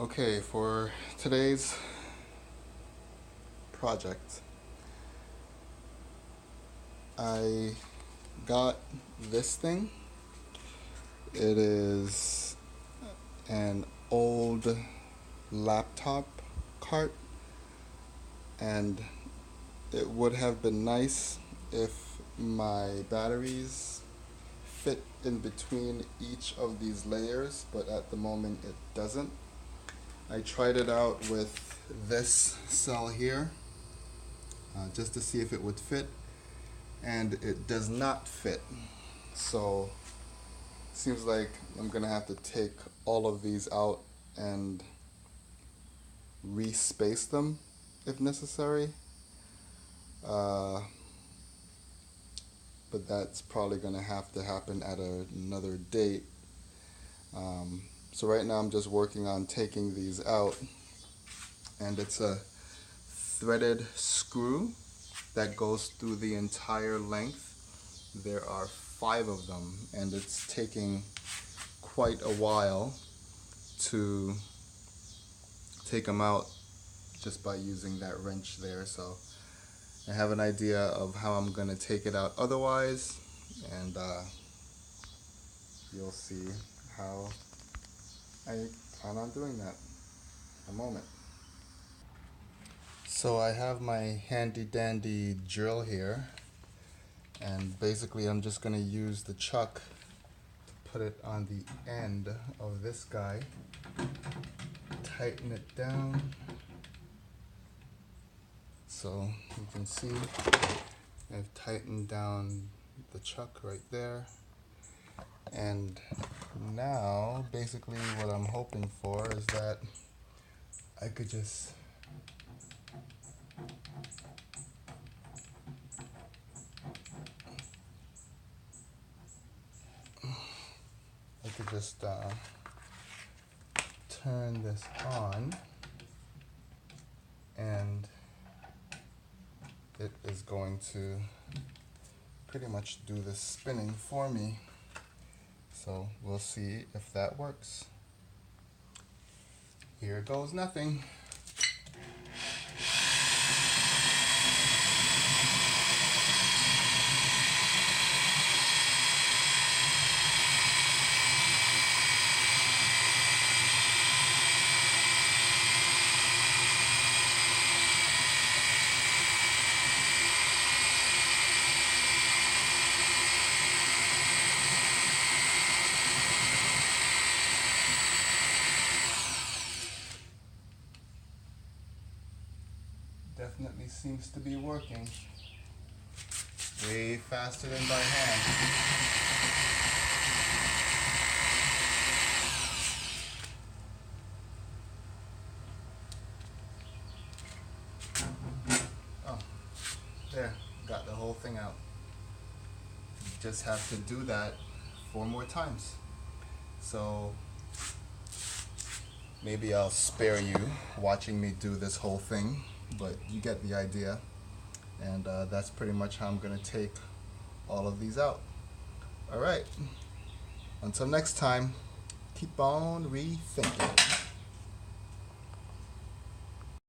Okay, for today's project, I got this thing. It is an old laptop cart, and it would have been nice if my batteries fit in between each of these layers, but at the moment it doesn't. I tried it out with this cell here just to see if it would fit, and it does not fit. So seems like I'm gonna have to take all of these out and respace them if necessary. Uh, but that's probably gonna have to happen at another date. So right now I'm just working on taking these out, and it's a threaded screw that goes through the entire length. There are 5 of them, and it's taking quite a while to take them out just by using that wrench there. So I have an idea of how I'm gonna take it out otherwise, and you'll see how I plan on doing that in a moment. So I have my handy dandy drill here, and basically I'm just gonna use the chuck to put it on the end of this guy, tighten it down. So you can see I've tightened down the chuck right there. And now basically what I'm hoping for is that I could just turn this on, and it is going to pretty much do the spinning for me. So we'll see if that works. Here goes nothing. Definitely seems to be working. Way faster than by hand. Oh, there, got the whole thing out. Just have to do that 4 more times. So maybe I'll spare you watching me do this whole thing, but you get the idea. And that's pretty much how I'm gonna take all of these out. All right, until next time, keep on rethinking.